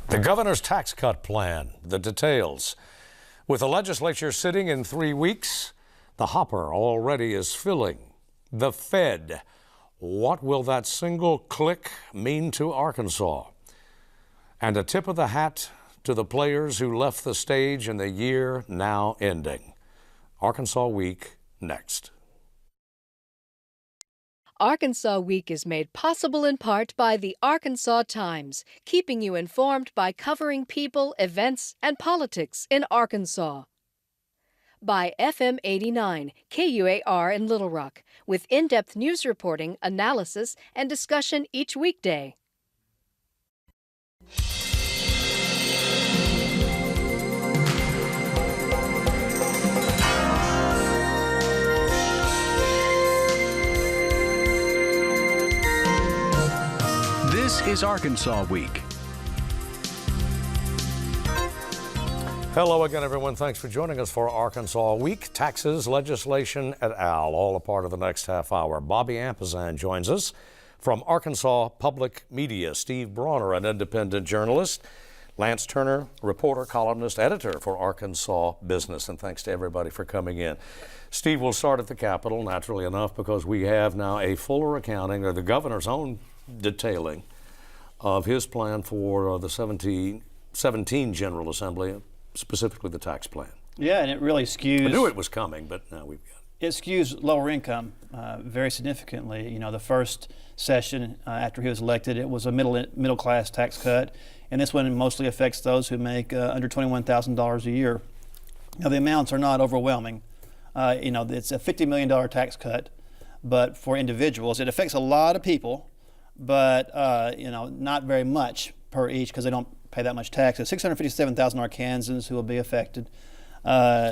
The governor's tax cut plan, the details. With the legislature sitting in 3 weeks, the hopper already is filling. The Fed. What will that single click mean to Arkansas? And a tip of the hat to the players who left the stage in the year now ending. Arkansas Week next. Arkansas Week is made possible in part by the Arkansas Times, keeping you informed by covering people, events, and politics in Arkansas. By FM 89, KUAR in Little Rock, with in-depth news reporting, analysis, and discussion each weekday. This is Arkansas Week. Hello again, everyone. Thanks for joining us for Arkansas Week. Taxes, legislation, et al., all a part of the next half hour. Bobby Ampazan joins us from Arkansas Public Media. Steve Brawner, an independent journalist. Lance Turner, reporter, columnist, editor for Arkansas Business. And thanks to everybody for coming in. Steve, we'll start at the Capitol, naturally enough, because we have now a fuller accounting, or the governor's own detailing, of his plan for the 17 General Assembly, specifically the tax plan. Yeah, and it really skews. I knew it was coming, but now we've got it. It skews lower income very significantly. You know, the first session after he was elected, it was a middle class tax cut, and this one mostly affects those who make under $21,000 a year. Now, the amounts are not overwhelming. You know, it's a $50 million tax cut, but for individuals, it affects a lot of people. But you know, not very much per each because they don't pay that much tax. There's 657,000 Arkansans who will be affected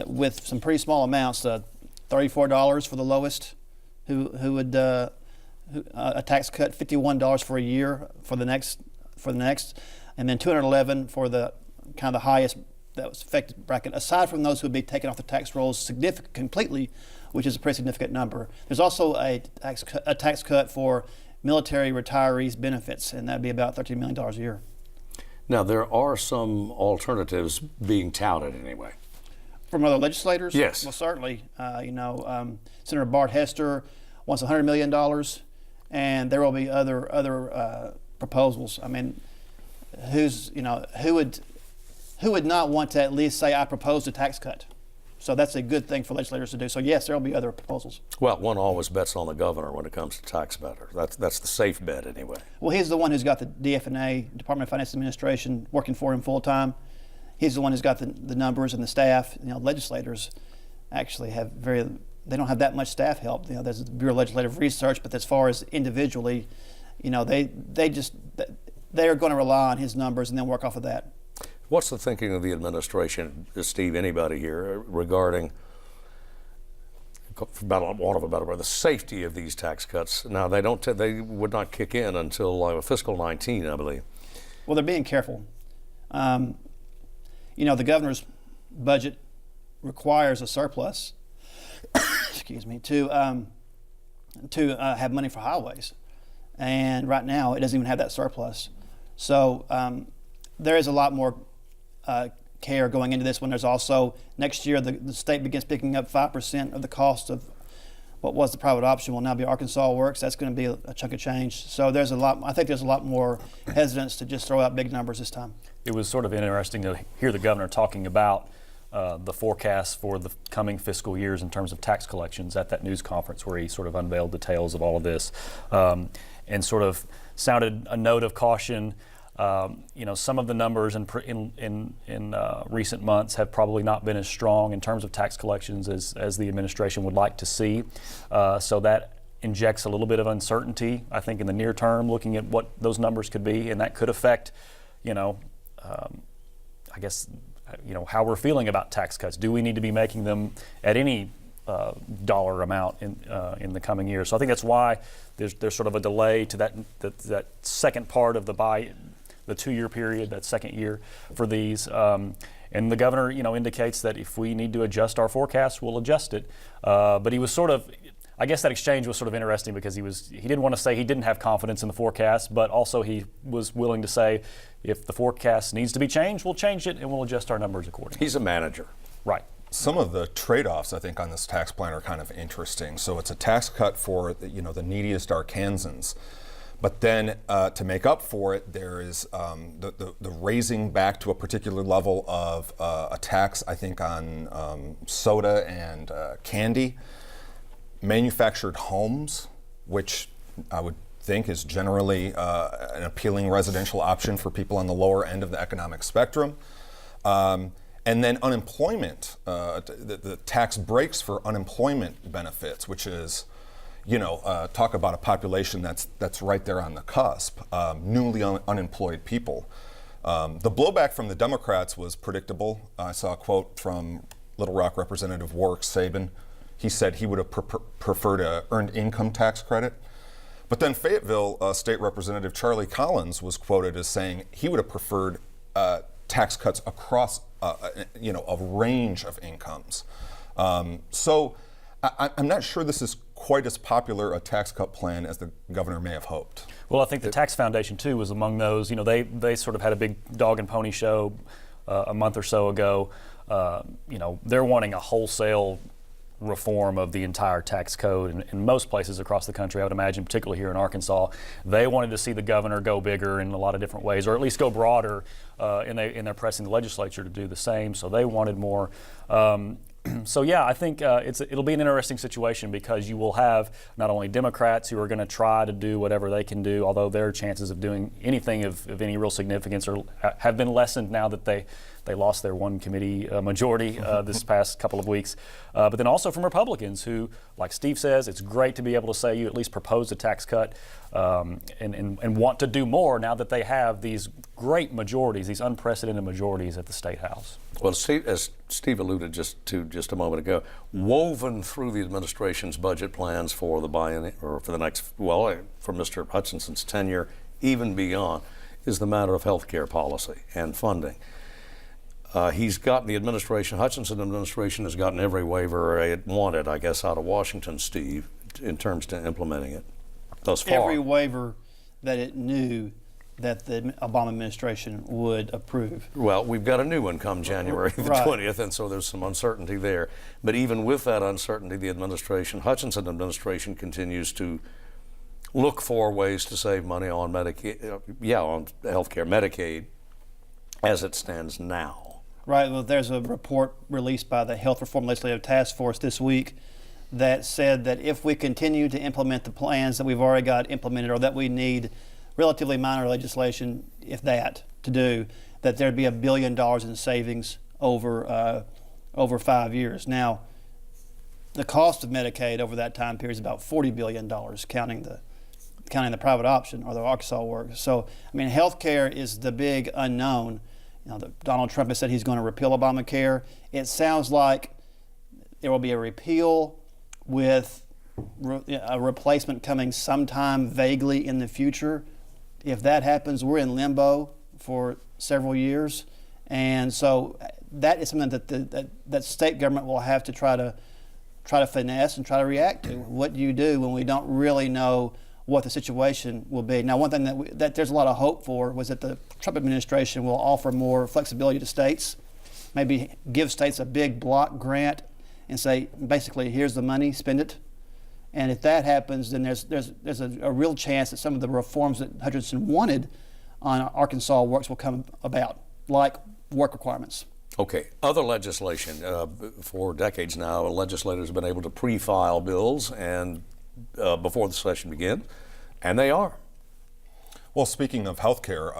with some pretty small amounts. $34 for the lowest, who would a tax cut, $51 for a year for the next, and then $211 for the kind of the highest that was affected bracket. Aside from those who would be taken off the tax rolls completely, which is a pretty significant number. There's also a tax cut for military retirees benefits, and that'd be about $13 million a year. Now, there are some alternatives being touted anyway. From other legislators? Yes. Well, certainly. You know, Senator Bart Hester wants $100 million, and there will be other proposals. I mean, who would not want to at least say, I proposed a tax cut? So that's a good thing for legislators to do. So yes, there will be other proposals. Well, one always bets on the governor when it comes to tax matters. That's the safe bet anyway. Well, he's the one who's got the DF&A, Department of Finance Administration, working for him full time. He's the one who's got the numbers and the staff. You know, legislators actually have they don't have that much staff help. You know, there's the Bureau of Legislative Research, but as far as individually, you know, they are going to rely on his numbers and then work off of that. What's the thinking of the administration, Steve, anybody here, regarding, the safety of these tax cuts? Now, they would not kick in until fiscal 19, I believe. Well, they're being careful. You know, the governor's budget requires a surplus, excuse me, to have money for highways. And right now, it doesn't even have that surplus. So there is a lot more care going into this one. There's also, next year, the state begins picking up 5% of the cost of what was the private option will now be Arkansas Works. That's going to be a chunk of change. So there's I think there's a lot more hesitance to just throw out big numbers this time. It was sort of interesting to hear the governor talking about the forecast for the coming fiscal years in terms of tax collections at that news conference where he sort of unveiled details of all of this and sort of sounded a note of caution. You know, some of the numbers in recent months have probably not been as strong in terms of tax collections as the administration would like to see. So that injects a little bit of uncertainty, I think, in the near term, looking at what those numbers could be, and that could affect, you know, I guess, you know, how we're feeling about tax cuts. Do we need to be making them at any dollar amount in the coming years? So I think that's why there's sort of a delay to that second part of the 2-year period, that second year for these. And the governor, you know, indicates that if we need to adjust our forecast, we'll adjust it. But he was sort of, I guess that exchange was sort of interesting because he didn't want to say he didn't have confidence in the forecast, but also he was willing to say if the forecast needs to be changed, we'll change it and we'll adjust our numbers accordingly. He's a manager. Right. Some of the trade-offs, I think, on this tax plan are kind of interesting. So it's a tax cut for the neediest Arkansans. But then to make up for it, there is the raising back to a particular level of a tax, I think, on soda and candy. Manufactured homes, which I would think is generally an appealing residential option for people on the lower end of the economic spectrum. And then unemployment, the tax breaks for unemployment benefits, which is, talk about a population that's right there on the cusp, newly unemployed people. The blowback from the Democrats was predictable. I saw a quote from Little Rock Representative Warwick Sabin. He said he would have preferred an earned income tax credit. But then Fayetteville State Representative Charlie Collins was quoted as saying he would have preferred tax cuts across a range of incomes. So I'm not sure this is quite as popular a tax cut plan as the governor may have hoped. Well, I think the Tax Foundation, too, was among those. They sort of had a big dog and pony show a month or so ago. They're wanting a wholesale reform of the entire tax code in most places across the country. I would imagine, particularly here in Arkansas, they wanted to see the governor go bigger in a lot of different ways, or at least go broader, and they're pressing the legislature to do the same. So they wanted more. So yeah, I think it'll be an interesting situation because you will have not only Democrats who are going to try to do whatever they can do, although their chances of doing anything of any real significance have been lessened now that they lost their one committee majority this past couple of weeks. But then also from Republicans who, like Steve says, it's great to be able to say you at least proposed a tax cut and want to do more now that they have these great majorities, these unprecedented majorities at the State House. Well, as Steve alluded just a moment ago, woven through the administration's budget plans for the for Mr. Hutchinson's tenure, even beyond, is the matter of health care policy and funding. The Hutchinson administration has gotten every waiver it wanted, I guess, out of Washington, Steve, in terms to implementing it thus far. Every waiver that it knew that the Obama administration would approve. Well, we've got a new one come January the 20th, and so there's some uncertainty there. But even with that uncertainty, the Hutchinson administration continues to look for ways to save money on on health care, Medicaid, as it stands now. Right. Well, there's a report released by the Health Reform Legislative Task Force this week that said that if we continue to implement the plans that we've already got implemented, or that we need relatively minor legislation, if that, to do, that there'd be $1 billion in savings over 5 years. Now, the cost of Medicaid over that time period is about $40 billion, counting the private option or the Arkansas work. So, I mean, health care is the big unknown. Donald Trump has said he's going to repeal Obamacare. It sounds like there will be a repeal with a replacement coming sometime vaguely in the future. If that happens, we're in limbo for several years. And so that is something that state government will have to try to finesse and try to react to. What do you do when we don't really know what the situation will be? Now, one thing that there's a lot of hope for was that the Trump administration will offer more flexibility to states, maybe give states a big block grant and say, basically, here's the money, spend it. And if that happens, then there's a real chance that some of the reforms that Hutchinson wanted on Arkansas works will come about, like work requirements. Okay, other legislation. For decades now, legislators have been able to pre-file bills and before the session begins, and they are. Well, speaking of health care,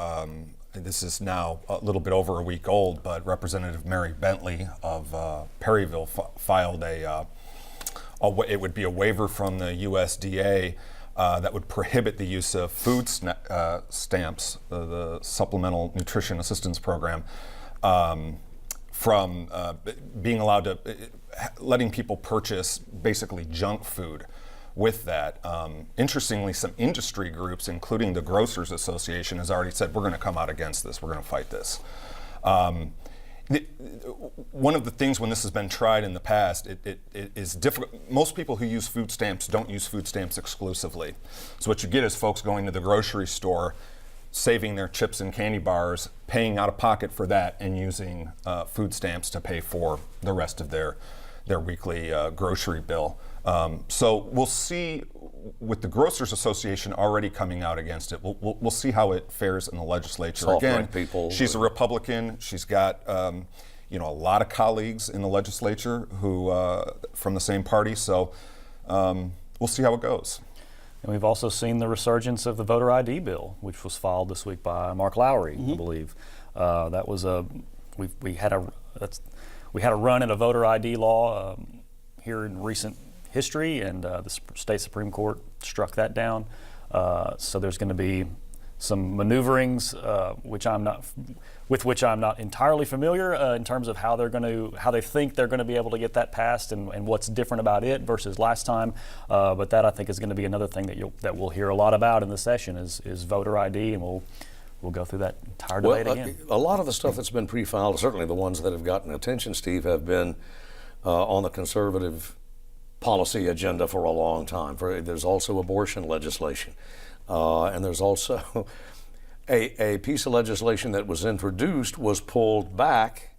this is now a little bit over a week old, but Representative Mary Bentley of Perryville filed it would be a waiver from the USDA that would prohibit the use of food stamps, the Supplemental Nutrition Assistance Program, from being allowed to, letting people purchase basically junk food with that. Interestingly, some industry groups, including the Grocers Association, has already said, we're going to come out against this, we're going to fight this. One of the things when this has been tried in the past, it is difficult. Most people who use food stamps don't use food stamps exclusively. So what you get is folks going to the grocery store, saving their chips and candy bars, paying out of pocket for that, and using food stamps to pay for the rest of their weekly grocery bill. So we'll see, with the Grocers Association already coming out against it, we'll see how it fares in the legislature. Again, she's a Republican. She's got a lot of colleagues in the legislature who from the same party. So we'll see how it goes. And we've also seen the resurgence of the voter ID bill, which was filed this week by Mark Lowry, I believe. That was we had a run at a voter ID law here in recent history, and the state Supreme Court struck that down. So there's going to be some maneuverings, with which I'm not entirely familiar in terms of how they think they're going to be able to get that passed, and what's different about it versus last time. But that, I think, is going to be another thing that we'll hear a lot about in the session is voter ID, and we'll go through that entire debate again. A lot of the stuff that's been pre-filed, certainly the ones that have gotten attention, Steve, have been on the conservative policy agenda for a long time. There's also abortion legislation, and there's also a piece of legislation that was introduced was pulled back,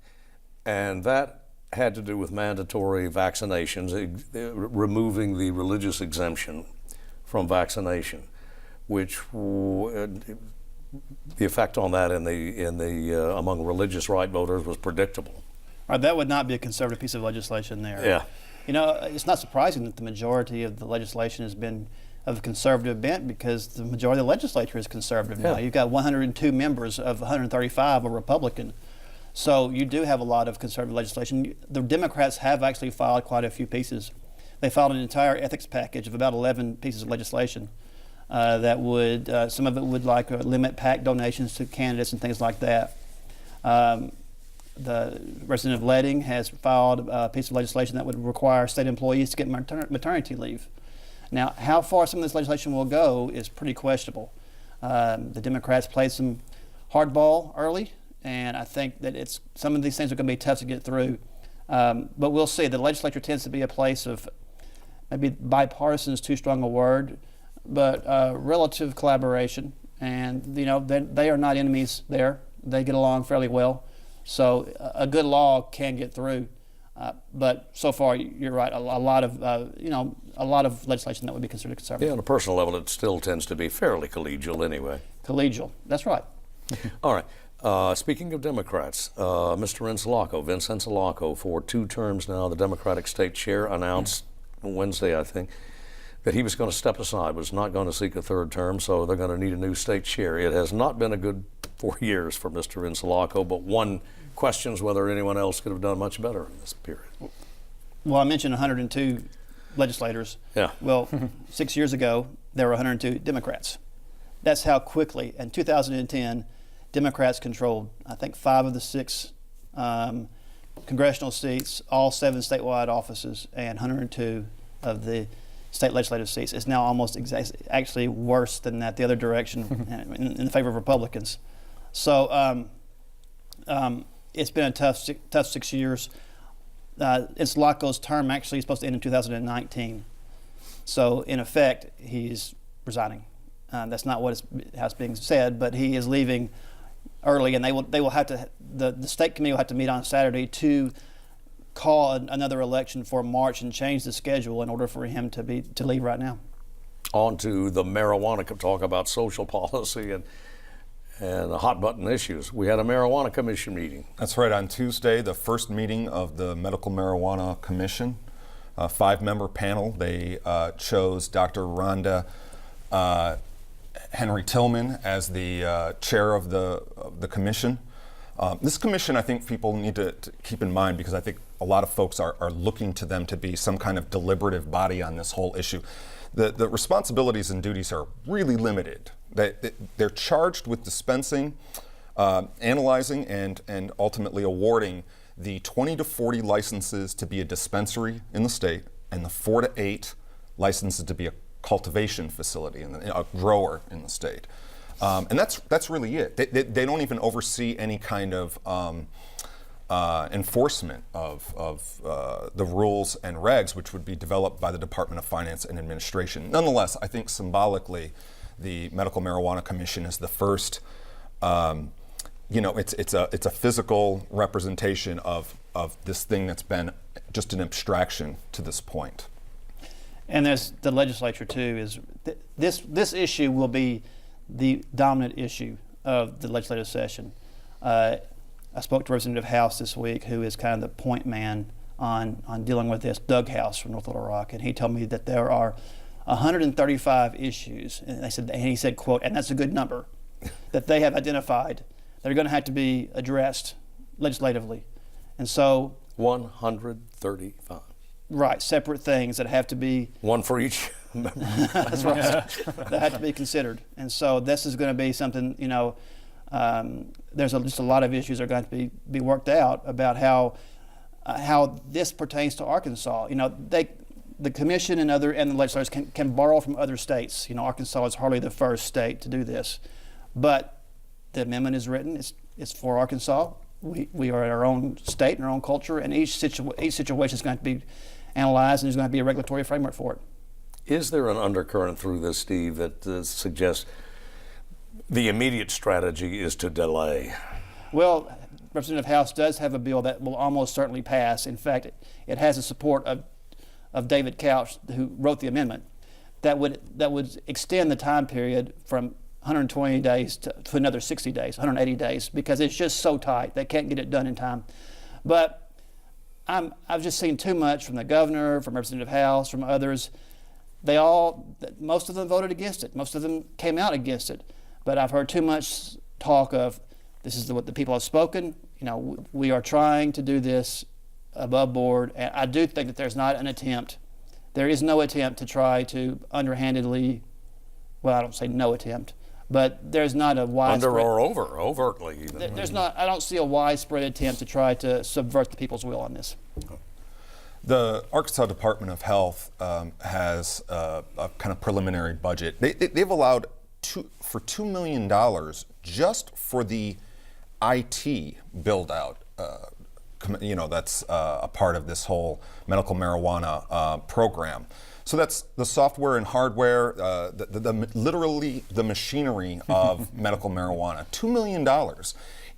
and that had to do with mandatory vaccinations, removing the religious exemption from vaccination, which the effect on that in the among religious right voters was predictable. That would not be a conservative piece of legislation there. Yeah. It's not surprising that the majority of the legislation has been of a conservative bent, because the majority of the legislature is conservative now. You've got 102 members of 135 are Republican. So you do have a lot of conservative legislation. The Democrats have actually filed quite a few pieces. They filed an entire ethics package of about 11 pieces of legislation that would, some of it would limit PAC donations to candidates and things like that. The resident of Leading has filed a piece of legislation that would require state employees to get maternity leave. Now, how far some of this legislation will go is pretty questionable. The Democrats played some hardball early, and I think that some of these things are going to be tough to get through. But we'll see. The legislature tends to be a place of, maybe bipartisan is too strong a word, but relative collaboration. And they are not enemies there. They get along fairly well. So a good law can get through, but so far you're right. A lot of legislation that would be considered conservative. Yeah, on a personal level, it still tends to be fairly collegial anyway. Collegial, that's right. All right. Speaking of Democrats, Mr. Vince Encelacco, for 2 terms now, the Democratic state chair, announced Wednesday, I think, that he was going to step aside, was not going to seek a 3rd term, so they're going to need a new state chair. It has not been a good 4 years for Mr. Encelacco, but one questions whether anyone else could have done much better in this period. Well, I mentioned 102 legislators. Yeah. Well, 6 years ago, there were 102 Democrats. That's how quickly, in 2010, Democrats controlled, I think, 5 of the 6 congressional seats, all 7 statewide offices, and 102 of the state legislative seats. It's now almost actually worse than that, the other direction, in favor of Republicans. So it's been a tough 6 years. Encelacco's term actually is supposed to end in 2019. So in effect, he's resigning. That's not how it's being said, but he is leaving early, and they will have to. The state committee will have to meet on Saturday to call another election for March and change the schedule in order for him to leave right now. On to the marijuana, talk about social policy and hot button issues. We had a marijuana commission meeting. That's right. On Tuesday, the first meeting of the Medical Marijuana Commission, a 5-member panel. They chose Dr. Rhonda Henry Tillman as the chair of the commission. This commission, I think people need to keep in mind, because I think a lot of folks are looking to them to be some kind of deliberative body on this whole issue. The responsibilities and duties are really limited. They're charged with dispensing, analyzing, and ultimately awarding the 20 to 40 licenses to be a dispensary in the state, and the 4 to 8 licenses to be a cultivation facility and a grower in the state. And that's really it. They don't even oversee any kind of enforcement of the rules and regs, which would be developed by the Department of Finance and Administration. Nonetheless, I think symbolically, the Medical Marijuana Commission is the first. It's a physical representation of this thing that's been just an abstraction to this point. And there's the legislature too. This issue will be the dominant issue of the legislative session. I spoke to Representative House this week, who is kind of the point man on dealing with this, Doug House from North Little Rock, and he told me that there are 135 issues, and he said, quote, and that's a good number, that they have identified that are going to have to be addressed legislatively. And so 135. Right, separate things that have to be one for each. That's right. That have to be considered. And so this is going to be something, there's just a lot of issues that are going to be worked out about how this pertains to Arkansas. The commission and the legislators can borrow from other states. Arkansas is hardly the first state to do this, but the amendment is written. It's for Arkansas. We are in our own state and our own culture, and each situation is going to be analyzed, and there's going to be a regulatory framework for it. Is there an undercurrent through this, Steve, that suggests the immediate strategy is to delay? Well, Representative House does have a bill that will almost certainly pass. In fact, it has the support of David Couch, who wrote the amendment, that would extend the time period from 120 days to another 60 days, 180 days, because it's just so tight. They can't get it done in time. But I've just seen too much from the governor, from Representative House, from others. Most of them voted against it. Most of them came out against it. But I've heard too much talk of this is what the people have spoken. We are trying to do this above board. And I do think that there's not an attempt. There is no attempt to try to underhandedly, well, I don't say no attempt, but there's not a widespread. Overtly even. There's not. I don't see a widespread attempt to try to subvert the people's will on this. The Arkansas Department of Health has a kind of preliminary budget. They've allowed for $2 million just for the IT build out. That's a part of this whole medical marijuana program. So that's the software and hardware, literally the machinery of medical marijuana. $2 million.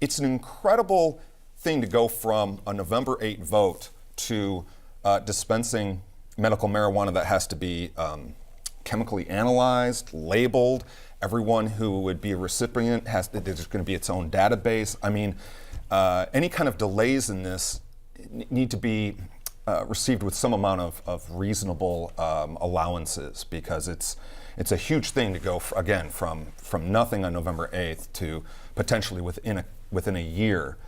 It's an incredible thing to go from a November 8 vote to dispensing medical marijuana that has to be chemically analyzed, labeled. Everyone who would be a recipient there's going to be its own database. I mean, any kind of delays in this need to be received with some amount of reasonable allowances, because it's a huge thing to go from nothing on November 8th to potentially within a year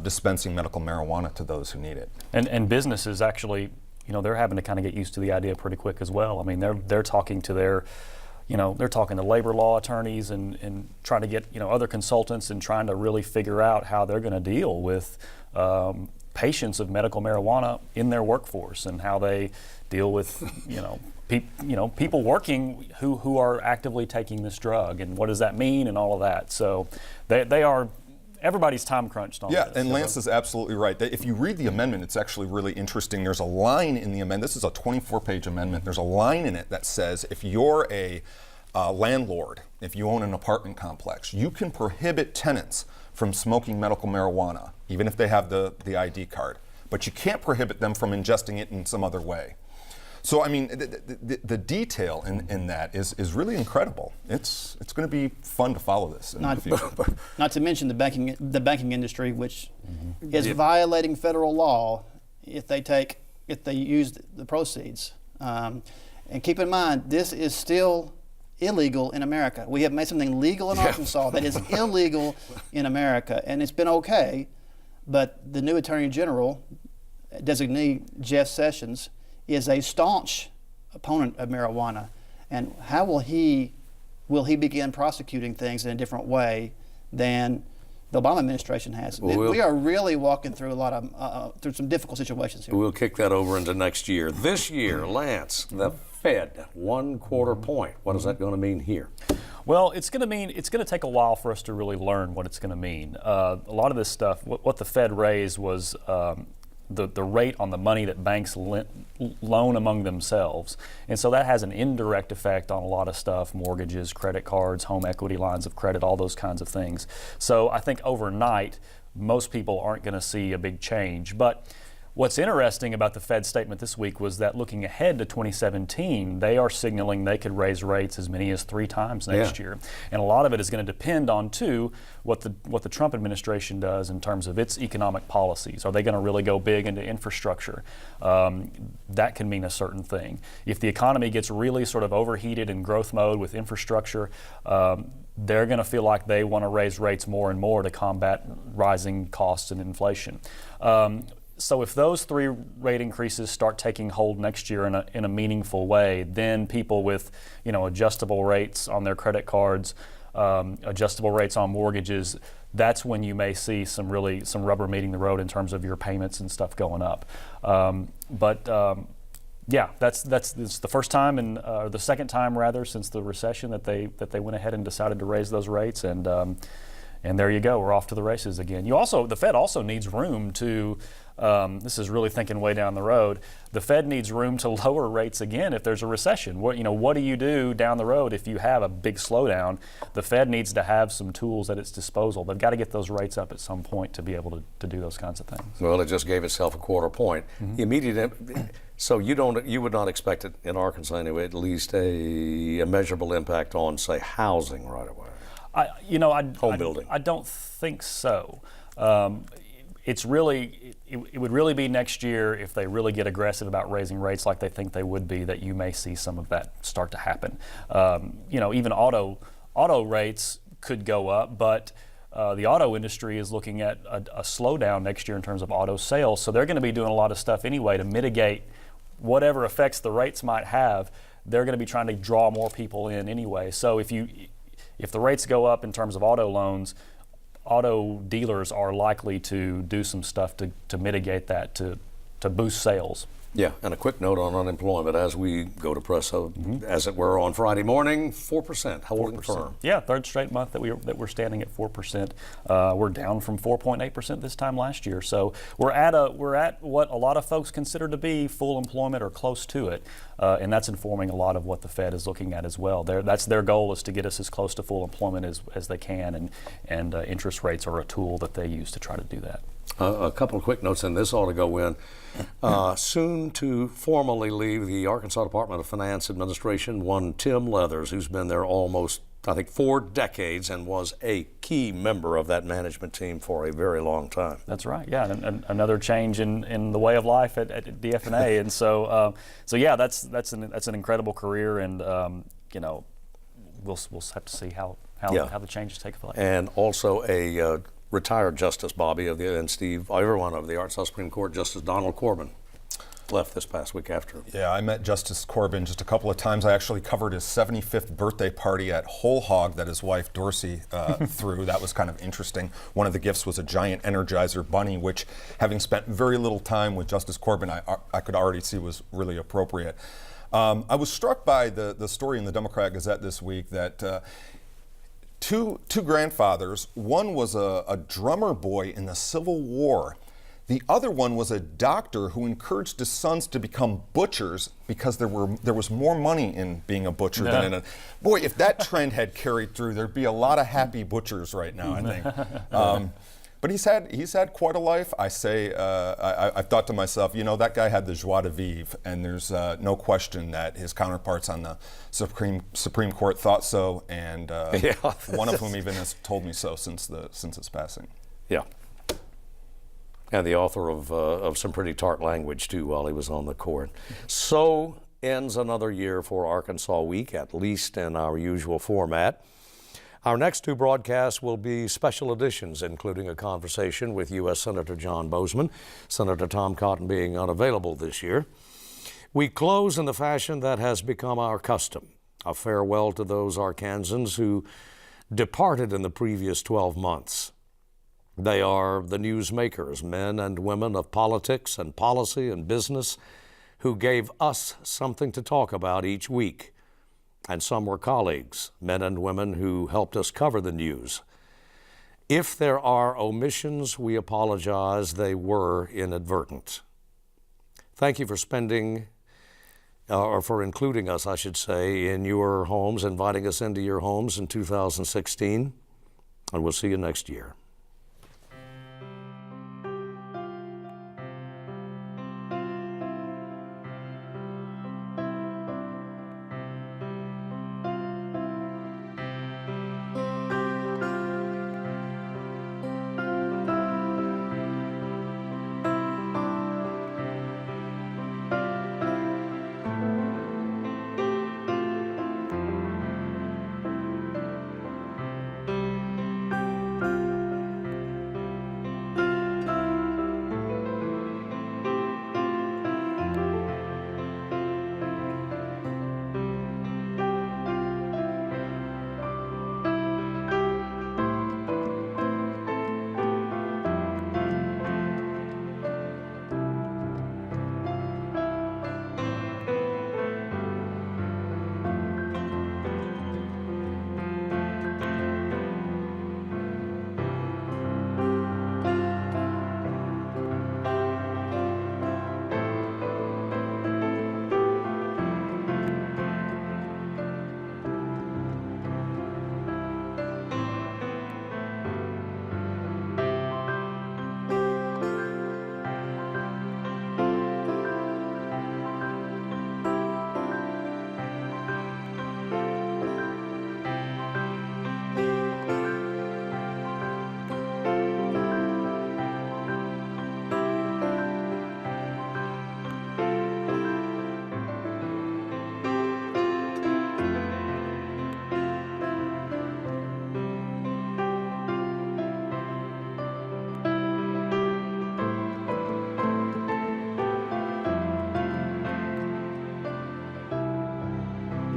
dispensing medical marijuana to those who need it. And businesses actually, they're having to kind of get used to the idea pretty quick as well. I mean, they're talking to they're talking to labor law attorneys and trying to get other consultants and trying to really figure out how they're going to deal with patients of medical marijuana in their workforce, and how they deal with people working who are actively taking this drug, and what does that mean, and all of that. So they are. Everybody's time crunched on this. this. And Lance is absolutely right. If you read the amendment, it's actually really interesting. There's a line in the amendment. This is a 24-page amendment. There's a line in it that says if you're a landlord, if you own an apartment complex, you can prohibit tenants from smoking medical marijuana, even if they have the ID card. But you can't prohibit them from ingesting it in some other way. So, I mean, the detail in that is really incredible. It's going to be fun to follow this in the future. Not to mention the banking industry, which is violating federal law if they use the proceeds. And keep in mind, this is still illegal in America. We have made something legal in Arkansas that is illegal in America, and it's been okay. But the new Attorney General, designee Jeff Sessions, is a staunch opponent of marijuana, and how will he begin prosecuting things in a different way than the Obama administration has? We are really walking through a lot of through some difficult situations here. We'll kick that over into next year. This year, Lance, the Fed, 1/4 point. What is that going to mean here? Well, it's going to take a while for us to really learn what it's going to mean. A lot of this stuff, what the Fed raised was the rate on the money that banks loan among themselves. And so that has an indirect effect on a lot of stuff, mortgages, credit cards, home equity lines of credit, all those kinds of things. So I think overnight, most people aren't going to see a big change. But what's interesting about the Fed statement this week was that looking ahead to 2017, they are signaling they could raise rates as many as 3 times next year. And a lot of it is going to depend on, too, what the Trump administration does in terms of its economic policies. Are they going to really go big into infrastructure? That can mean a certain thing. If the economy gets really sort of overheated in growth mode with infrastructure, they're going to feel like they want to raise rates more and more to combat rising costs and inflation. So if those 3 rate increases start taking hold next year in a meaningful way, then people with adjustable rates on their credit cards, adjustable rates on mortgages, that's when you may see some rubber meeting the road in terms of your payments and stuff going up. Yeah, that's the first time or the second time rather since the recession that they went ahead and decided to raise those rates, and there you go, we're off to the races again. The Fed also needs room to. This is really thinking way down the road. The Fed needs room to lower rates again if there's a recession. What do you do down the road if you have a big slowdown? The Fed needs to have some tools at its disposal. They've got to get those rates up at some point to be able to do those kinds of things. Well, it just gave itself a 1/4 point. So you would not expect it in Arkansas anyway, at least a measurable impact on, say, housing right away. Home building. I don't think so. It would really be next year if they really get aggressive about raising rates like they think they would be, that you may see some of that start to happen. Even auto rates could go up, but the auto industry is looking at a slowdown next year in terms of auto sales. So they're going to be doing a lot of stuff anyway to mitigate whatever effects the rates might have. They're going to be trying to draw more people in anyway. So if the rates go up in terms of auto loans, auto dealers are likely to do some stuff to mitigate that, to boost sales. Yeah, and a quick note on unemployment as we go to press, as it were, on Friday morning, 4%, holding firm. Yeah, third straight month that we're standing at 4%. We're down from 4.8% this time last year. So we're at what a lot of folks consider to be full employment or close to it, and that's informing a lot of what the Fed is looking at as well. That's their goal, is to get us as close to full employment as they can, and interest rates are a tool that they use to try to do that. A couple of quick notes, and this ought to go in. Soon to formally leave the Arkansas Department of Finance Administration, one Tim Leathers, who's been there almost, I think, 4 decades and was a key member of that management team for a very long time. That's right, yeah, and another change in the way of life at DFNA, and so yeah, that's an incredible career, and we'll have to see how the changes take place. And also a retired Justice Bobby and Steve, everyone of the Arkansas Supreme Court, Justice Donald Corbin, left this past week after. Yeah, I met Justice Corbin just a couple of times. I actually covered his 75th birthday party at Whole Hog that his wife Dorsey threw. That was kind of interesting. One of the gifts was a giant Energizer bunny, which, having spent very little time with Justice Corbin, I could already see was really appropriate. I was struck by the story in the Democrat Gazette this week that two grandfathers, one was a drummer boy in the Civil War. The other one was a doctor who encouraged his sons to become butchers because there was more money in being a butcher than in a... Boy, if that trend had carried through, there'd be a lot of happy butchers right now, I think. But he's had quite a life. I've thought to myself, that guy had the joie de vivre, and there's no question that his counterparts on the Supreme Court thought so, and one of whom even has told me so since its passing. Yeah. And the author of some pretty tart language, too, while he was on the court. So ends another year for Arkansas Week, at least in our usual format. Our next 2 broadcasts will be special editions, including a conversation with U.S. Senator John Bozeman, Senator Tom Cotton being unavailable this year. We close in the fashion that has become our custom, a farewell to those Arkansans who departed in the previous 12 months. They are the newsmakers, men and women of politics and policy and business, who gave us something to talk about each week. And some were colleagues, men and women who helped us cover the news. If there are omissions, we apologize. They were inadvertent. Thank you for for including us, I should say, in your homes, inviting us into your homes in 2016. And we'll see you next year.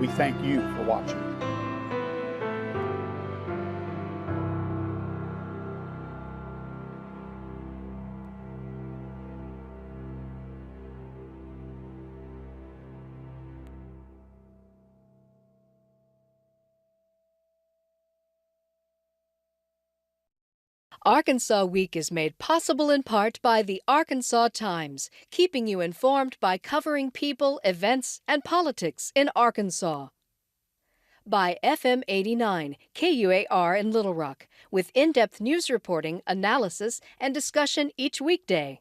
We thank you for watching. Arkansas Week is made possible in part by the Arkansas Times, keeping you informed by covering people, events, and politics in Arkansas. By FM 89, KUAR in Little Rock, with in-depth news reporting, analysis, and discussion each weekday.